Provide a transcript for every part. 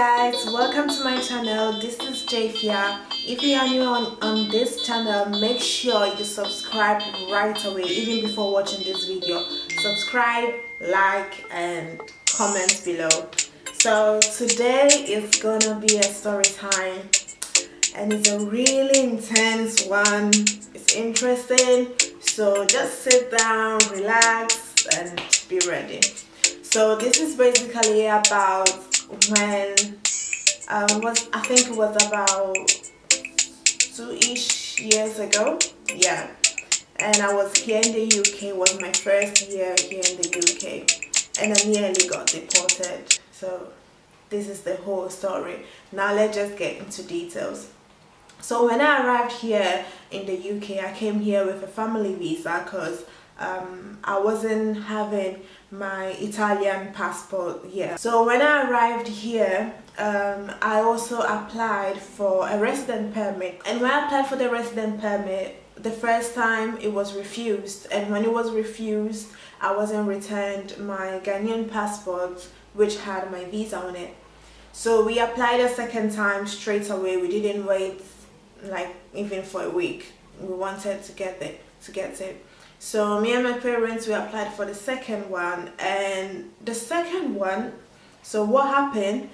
guys, welcome to my channel. This is Jafia. If you are new on this channel, make sure you subscribe right away, even before watching this video. Subscribe, like and comment below. So today is gonna be a story time and it's a really intense one. It's interesting, so just sit down, relax and be ready. So this is basically about when I think it was about 2-ish years ago, yeah, and I was here in the UK. It was my first year here in the UK and I nearly got deported. So this is the whole story. Now let's just get into details. So when I arrived here in the UK, I came here with a family visa because I wasn't having my Italian passport here. So when I arrived here, I also applied for a resident permit. And when I applied for the resident permit, the first time it was refused. And when it was refused, I wasn't returned my Ghanaian passport, which had my visa on it. So we applied a second time straight away. We didn't wait like even for a week. We wanted to get it. So me and my parents, we applied for the second one, and the second one, so what happened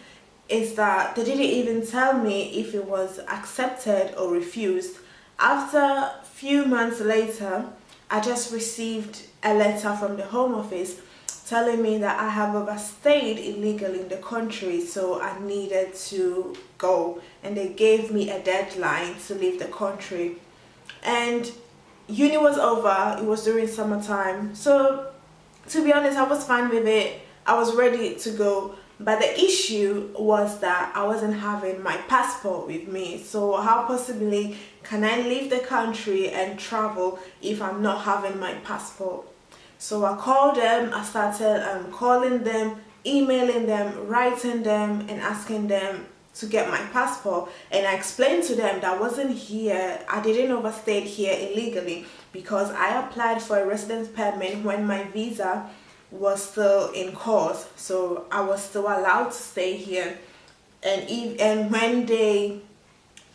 is that they didn't even tell me if it was accepted or refused. After a few months later, I just received a letter from the Home Office telling me that I have overstayed illegally in the country, so I needed to go, and they gave me a deadline to leave the country. And uni was over, it was during summertime, so to be honest I was fine with it. I was ready to go, but the issue was that I wasn't having my passport with me. So how possibly can I leave the country and travel if I'm not having my passport? So I called them, I started calling them, emailing them, writing them and asking them to get my passport, and I explained to them that I wasn't here, I didn't overstay here illegally because I applied for a residence permit when my visa was still in course, so I was still allowed to stay here. And when they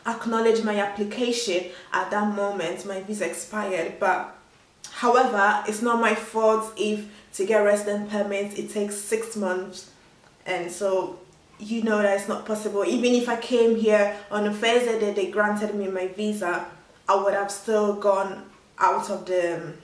acknowledged my application, at that moment my visa expired. But however, it's not my fault if to get resident permit it takes 6 months, and so you know that it's not possible. Even if I came here on the first day that they granted me my visa, I would have still gone out of the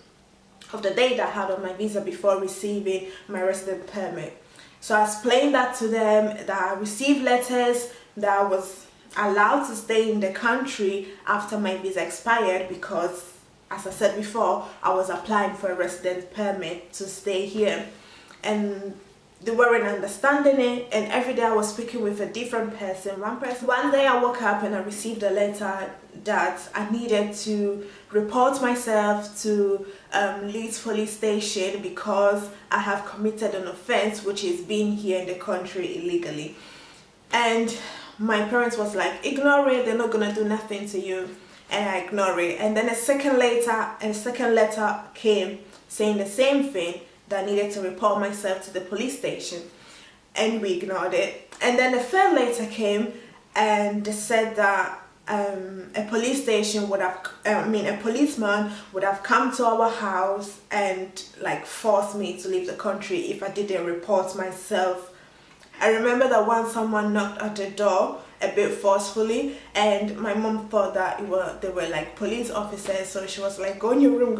date I had on my visa before receiving my resident permit. So I explained that to them, that I received letters that I was allowed to stay in the country after my visa expired because, as I said before, I was applying for a resident permit to stay here. And they weren't understanding it, and every day I was speaking with a different person. One day I woke up and I received a letter that I needed to report myself to Leeds police station because I have committed an offense, which is being here in the country illegally. And my parents was like, ignore it, they're not gonna do nothing to you. And I ignored it. And then a second letter came saying the same thing, that I needed to report myself to the police station, and we ignored it. And then the third letter came and they said that a policeman would have come to our house and like forced me to leave the country if I didn't report myself. I remember that once someone knocked at the door a bit forcefully, and my mom thought that they were like police officers, so she was like, go in your room,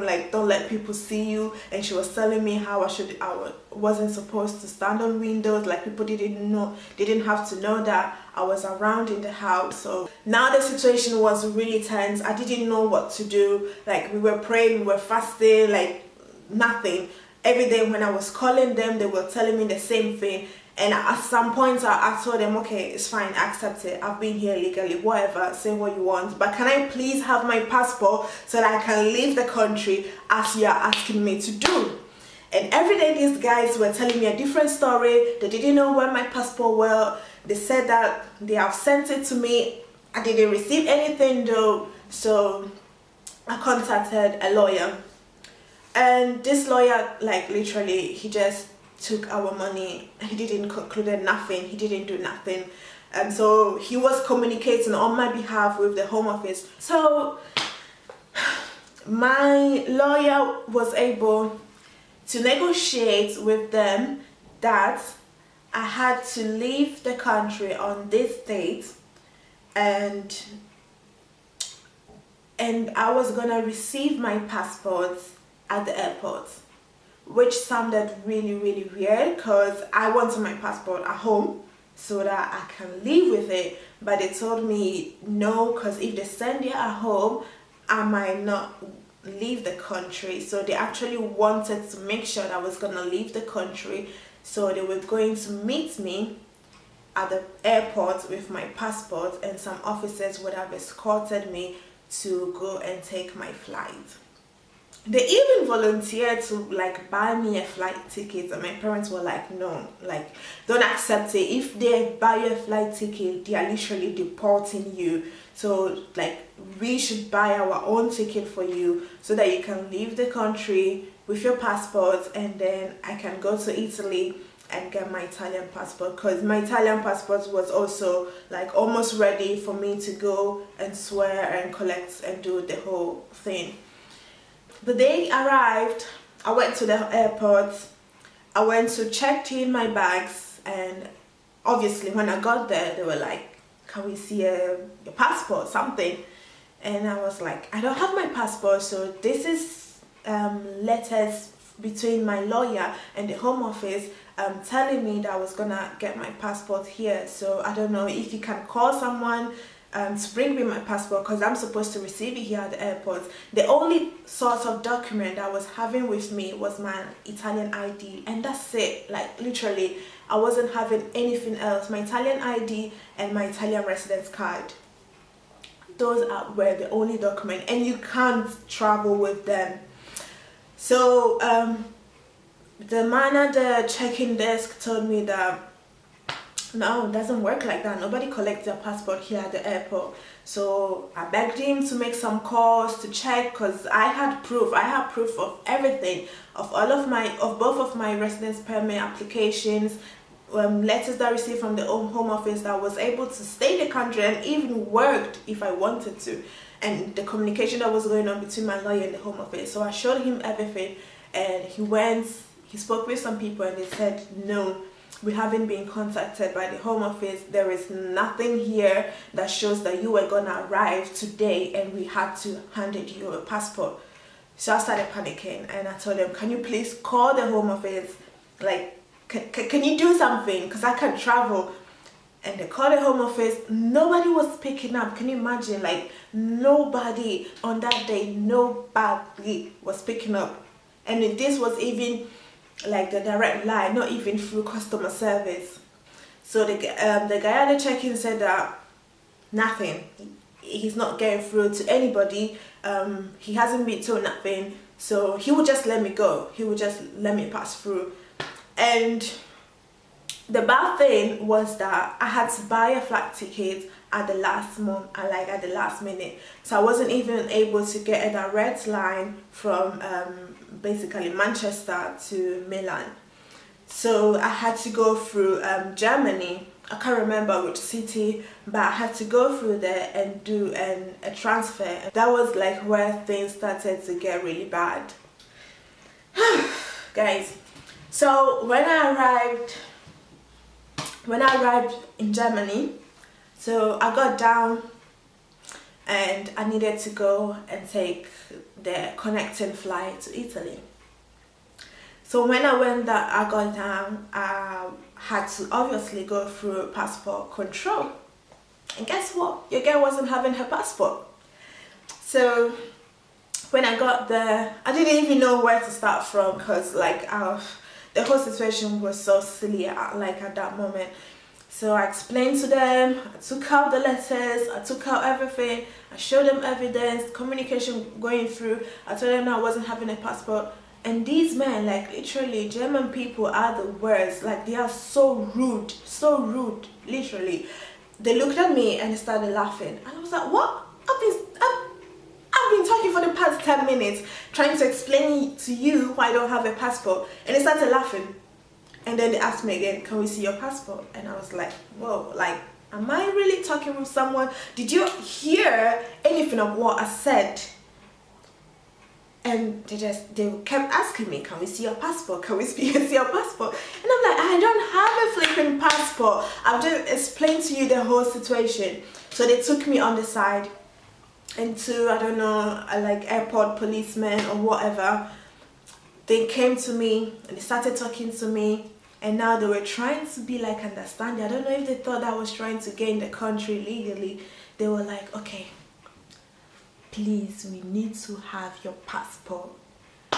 like don't let people see you. And she was telling me how I wasn't supposed to stand on windows, like people didn't have to know that I was around in the house. So now the situation was really tense. I didn't know what to do. Like we were praying, we were fasting, like nothing. Every day when I was calling them, they were telling me the same thing. And at some point I told them, okay, it's fine, accept it, I've been here legally, whatever, say what you want, but can I please have my passport so that I can leave the country as you are asking me to do? And every day these guys were telling me a different story. They didn't know where my passport was. They said that they have sent it to me. I didn't receive anything though. So I contacted a lawyer, and this lawyer, like literally, he just took our money. He didn't conclude nothing. He didn't do nothing. And so he was communicating on my behalf with the Home Office. So my lawyer was able to negotiate with them that I had to leave the country on this date, and I was gonna receive my passport at the airport, which sounded really weird because I wanted my passport at home so that I can leave with it. But they told me no, because if they send it at home, I might not leave the country. So they actually wanted to make sure that I was gonna leave the country. So they were going to meet me at the airport with my passport, and some officers would have escorted me to go and take my flight. They even volunteered to like buy me a flight ticket, and my parents were like, no, like don't accept it. If they buy you a flight ticket, they are literally deporting you. So like we should buy our own ticket for you so that you can leave the country with your passport, and then I can go to Italy and get my Italian passport, because my Italian passport was also like almost ready for me to go and swear and collect and do the whole thing. The day arrived, I went to the airport, I went to check in my bags, and obviously when I got there, they were like, can we see your passport, something? And I was like, I don't have my passport. So this is letters between my lawyer and the Home Office telling me that I was gonna get my passport here. So I don't know if you can call someone to bring me my passport, because I'm supposed to receive it here at the airport. The only sort of document I was having with me was my Italian ID, and that's it. Like literally, I wasn't having anything else. My Italian ID and my Italian residence card. Those were the only document, and you can't travel with them. So the man at the check-in desk told me that no, it doesn't work like that. Nobody collects their passport here at the airport. So I begged him to make some calls to check, because I had proof. I had proof of everything, of both of my residence permit applications, letters that I received from the Home Office, that I was able to stay in the country and even worked if I wanted to, and the communication that was going on between my lawyer and the Home Office. So I showed him everything, and he spoke with some people, and they said, no, we haven't been contacted by the Home Office. There is nothing here that shows that you were gonna arrive today, and we had to hand you a passport. So I started panicking, and I told them, can you please call the Home Office? Like, can you do something? Because I can't travel. And they called the Home Office. Nobody was picking up. Can you imagine? Like, nobody on that day, nobody was picking up. And this was even like the direct line, not even through customer service. So the guy at the check-in said that nothing. He's not getting through to anybody. He hasn't been told nothing. So he would just let me go. He would just let me pass through. And the bad thing was that I had to buy a flight ticket at the last minute. So I wasn't even able to get a direct line from basically Manchester to Milan. So I had to go through Germany. I can't remember which city, but I had to go through there and do a transfer. That was like where things started to get really bad. Guys, so when I arrived in Germany, so I got down and I needed to go and take the connecting flight to Italy. So when I got down, I had to obviously go through passport control. And guess what? Your girl wasn't having her passport. So when I got there, I didn't even know where to start from, because like the whole situation was so silly at that moment. So I explained to them, I took out the letters, I took out everything, I showed them evidence, communication going through. I told them I wasn't having a passport. And these men, like literally, German people are the worst. Like they are so rude, literally. They looked at me and they started laughing. And I was like, what? I've been talking for the past 10 minutes trying to explain to you why I don't have a passport. And they started laughing. And then they asked me again, can we see your passport? And I was like, whoa, like, am I really talking with someone? Did you hear anything of what I said? And they kept asking me, can we see your passport? Can we see your passport? And I'm like, I don't have a flipping passport. I've just explained to you the whole situation. So they took me on the side into, I don't know, like airport policemen or whatever. They came to me and they started talking to me. And now they were trying to be like understanding. I don't know if they thought I was trying to get in the country legally. They were like, okay, please, we need to have your passport.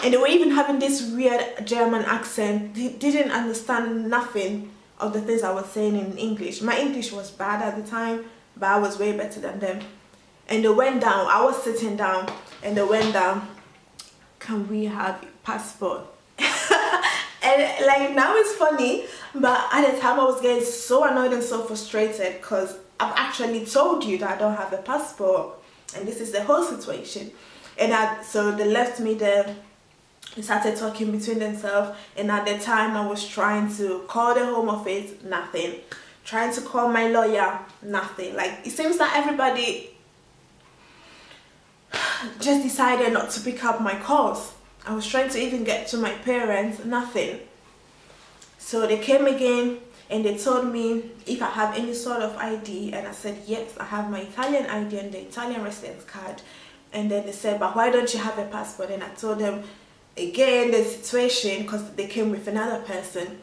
And they were even having this weird German accent. They didn't understand nothing of the things I was saying in English. My English was bad at the time, but I was way better than them. And they went down. I was sitting down and they went down. Can we have your passport? And like now it's funny, but at the time I was getting so annoyed and so frustrated because I've actually told you that I don't have a passport. And this is the whole situation. And so they left me there. They started talking between themselves. And at the time I was trying to call the Home Office, nothing. Trying to call my lawyer, nothing. Like it seems that everybody just decided not to pick up my calls. I was trying to even get to my parents, nothing. So they came again and they told me if I have any sort of ID, and I said yes, I have my Italian ID and the Italian residence card. And then they said, but why don't you have a passport? And I told them again the situation, because they came with another person.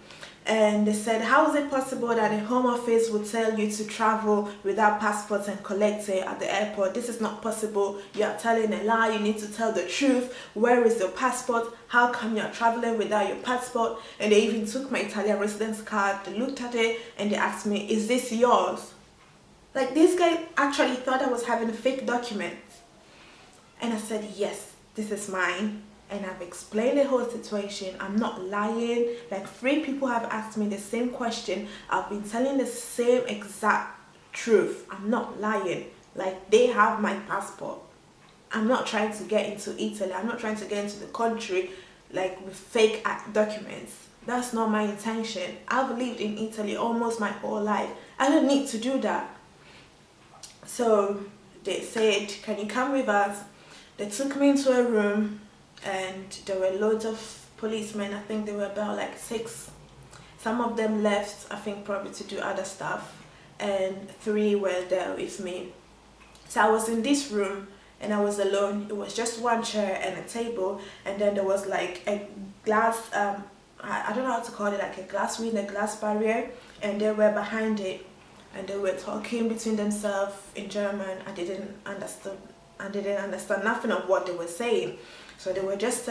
And they said, how is it possible that the Home Office would tell you to travel without passports and collect it at the airport? This is not possible. You are telling a lie. You need to tell the truth. Where is your passport? How come you are traveling without your passport? And they even took my Italian residence card. They looked at it and they asked me, is this yours? Like this guy actually thought I was having a fake document. And I said, yes, this is mine. And I've explained the whole situation. I'm not lying. Like 3 people have asked me the same question. I've been telling the same exact truth. I'm not lying. Like they have my passport. I'm not trying to get into Italy. I'm not trying to get into the country like with fake documents. That's not my intention. I've lived in Italy almost my whole life. I don't need to do that. So they said, can you come with us? They took me into a room. And there were loads of policemen. I think there were about like 6. Some of them left, I think probably to do other stuff, and 3 were there with me. So I was in this room and I was alone. It was just one chair and a table, and then there was like a glass, I don't know how to call it, like a glass window, a glass barrier, and they were behind it and they were talking between themselves in German. I didn't understand nothing of what they were saying. So they were just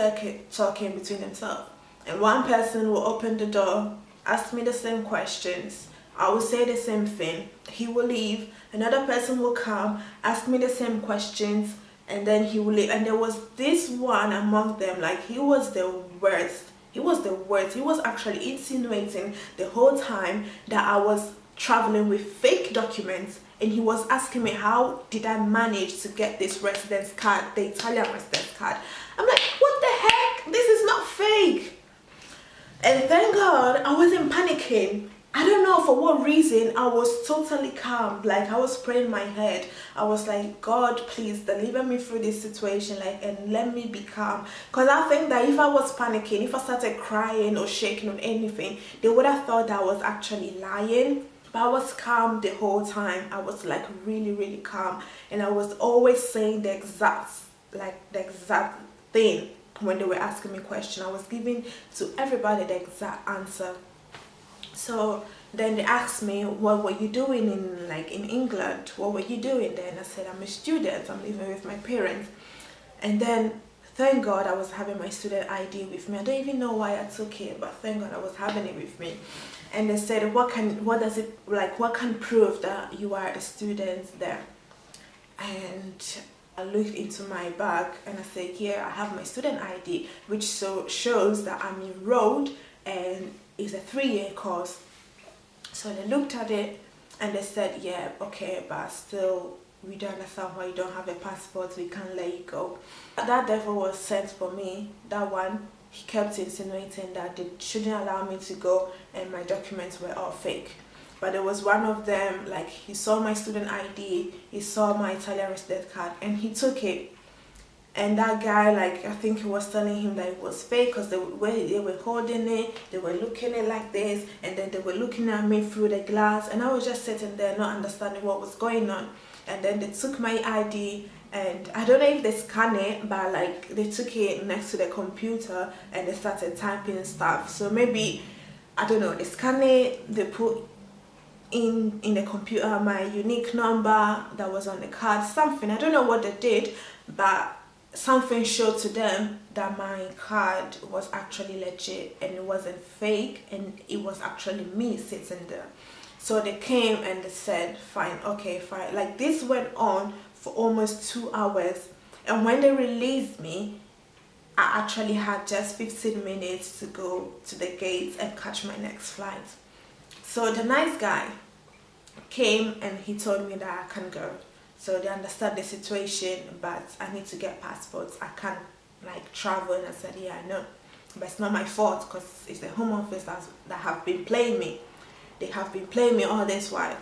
talking between themselves. And one person will open the door, ask me the same questions. I will say the same thing. He will leave. Another person will come, ask me the same questions, and then he will leave. And there was this one among them, like he was the worst. He was the worst. He was actually insinuating the whole time that I was traveling with fake documents. And he was asking me, how did I manage to get this residence card, the Italian residence card? I'm like, what the heck? This is not fake. And thank God I wasn't panicking. I don't know for what reason. I was totally calm. Like I was praying in my head. I was like, God, please deliver me through this situation, like, and let me be calm. Because I think that if I was panicking, if I started crying or shaking or anything, they would have thought that I was actually lying. But I was calm the whole time. I was like really, really calm. And I was always saying the exact thing when they were asking me questions. I was giving to everybody the exact answer. So then they asked me, what were you doing in England? What were you doing there? And I said, I'm a student. I'm living with my parents. And then thank God I was having my student ID with me. I don't even know why I took it, but thank God I was having it with me. And they said, what can prove that you are a student there? And I looked into my bag and I said, yeah, I have my student ID, which shows that I'm enrolled and it's a 3-year course. So they looked at it and they said, yeah, okay, but still we don't understand why you don't have a passport, we can't let you go. That devil was sent for me, that one. He kept insinuating that they shouldn't allow me to go and my documents were all fake. But there was one of them, like, he saw my student ID, he saw my Italian resident card, and he took it. And that guy, like, I think he was telling him that it was fake because the way they were holding it, they were looking at it like this, and then they were looking at me through the glass, and I was just sitting there not understanding what was going on. And then they took my ID, and I don't know if they scanned it, but like they took it next to the computer and they started typing stuff. So maybe, I don't know, they scanned it, they put in the computer my unique number that was on the card, something, I don't know what they did, but something showed to them that my card was actually legit and it wasn't fake, and it was actually me sitting there. So they came and they said, fine, okay, fine. Like, this went on for almost 2 hours, and when they released me, I actually had just 15 minutes to go to the gates and catch my next flight. So the nice guy came and he told me that I can go. So they understand the situation, but I need to get passports. I can't like travel. And I said, yeah, I know, but it's not my fault because it's the Home Office that have been playing me. They have been playing me all this while.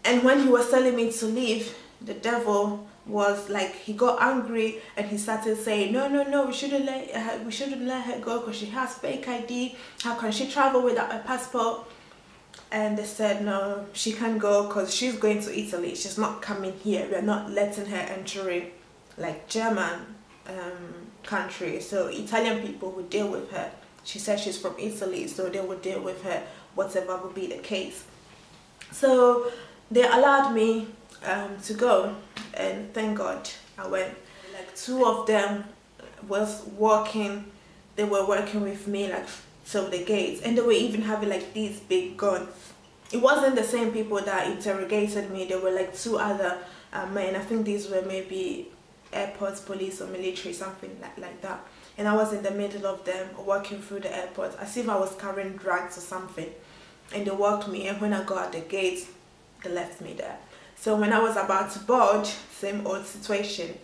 And when he was telling me to leave, the devil was like, he got angry and he started saying, no, we shouldn't let her go because she has fake ID. How can she travel without a passport? And they said, no, she can't go because she's going to Italy. She's not coming here. We're not letting her entering like German country. So Italian people would deal with her. She said she's from Italy, so they would deal with her, whatever would be the case. So they allowed me to go, and thank God I went. Like, 2 of them was working. They were working with me like till the gates, and they were even having like these big guns. It wasn't the same people that interrogated me. There were like 2 other men. I think these were maybe airport police or military, something like that. And I was in the middle of them walking through the airport as if I was carrying drugs or something. And they walked me, and when I got at the gate, they left me there. So when I was about to board, same old situation.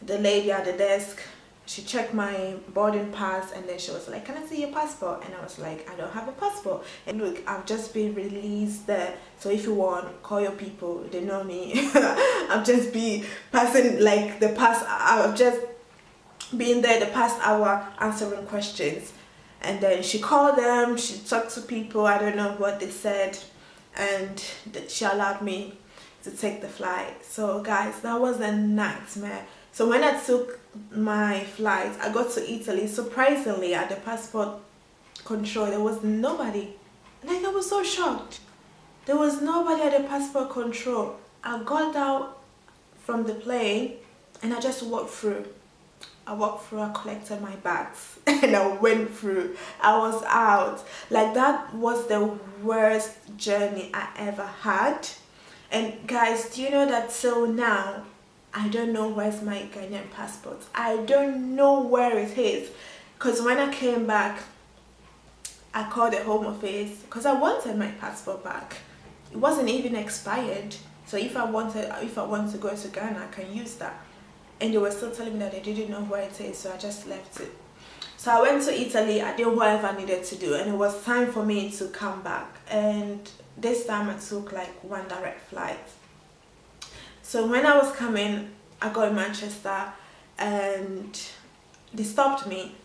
The lady at the desk, she checked my boarding pass, and then she was like, can I see your passport? And I was like, I don't have a passport. And look, I've just been released there, so if you want, call your people, they know me. I've just been passing like the past, I've just been there the past hour answering questions. And then she called them, she talked to people, I don't know what they said, and she allowed me to take the flight. So guys, that was a nightmare. So when I took my flight, I got to Italy. Surprisingly, at the passport control, there was nobody. Like, I was so shocked. There was nobody at the passport control. I got out from the plane and I just walked through. I collected my bags and I went through. I was out. Like, that was the worst journey I ever had. And guys, do you know that till now, I don't know where's my Ghanaian passport. I don't know where it is. Because when I came back, I called the Home Office because I wanted my passport back. It wasn't even expired. So if I want to go to Ghana, I can use that. And they were still telling me that they didn't know where it is, so I just left it. So I went to Italy, I did whatever I needed to do, and it was time for me to come back. And this time I took like 1 direct flight. So when I was coming, I got in Manchester and they stopped me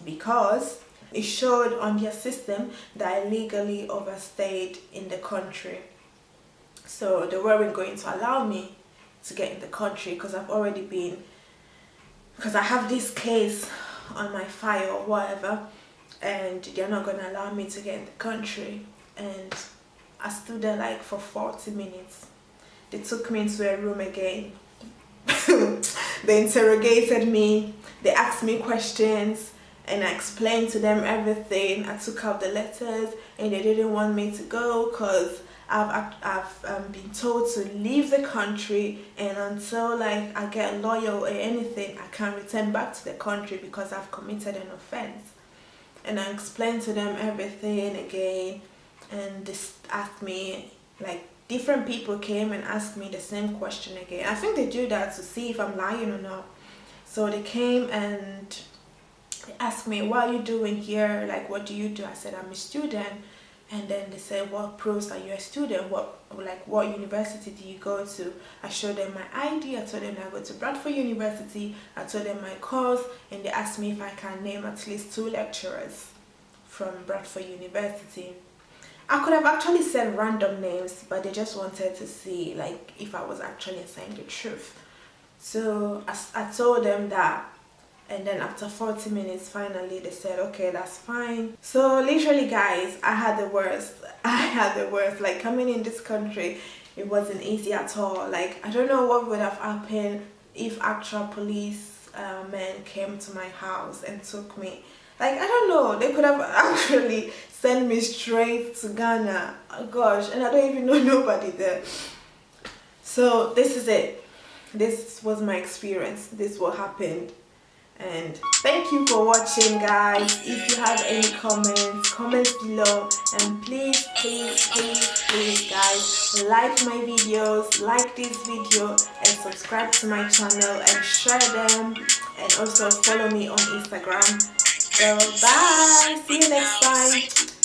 because it showed on their system that I legally overstayed in the country. So they weren't going to allow me to get in the country because I've already been, because I have this case on my file or whatever, and they're not going to allow me to get in the country. And I stood there like for 40 minutes. They took me into a room again. They interrogated me, they asked me questions, and I explained to them everything. I took out the letters, and they didn't want me to go because I've been told to leave the country, and until like I get a lawyer or anything, I can't return back to the country because I've committed an offense. And I explained to them everything again, and they asked me like different people came and asked me the same question again. I think they do that to see if I'm lying or not. So they came and they asked me, what are you doing here? Like, what do you do? I said, I'm a student. And then they said, what proves that you're a student? What university do you go to? I showed them my ID. I told them I go to Bradford University. I told them my course, and they asked me if I can name at least 2 lecturers from Bradford University. I could have actually said random names, but they just wanted to see like if I was actually saying the truth. So I told them that, and then after 40 minutes finally they said, okay, that's fine. So literally guys, I had the worst. Like, coming in this country, it wasn't easy at all. Like, I don't know what would have happened if actual police men came to my house and took me. Like, I don't know, they could have actually sent me straight to Ghana. Oh gosh, and I don't even know nobody there. So this is it. This was my experience. This what happened. And thank you for watching, guys. If you have any comments below, and please guys, like my videos, like this video, and subscribe to my channel and share them, and also follow me on Instagram. So bye, see you next time.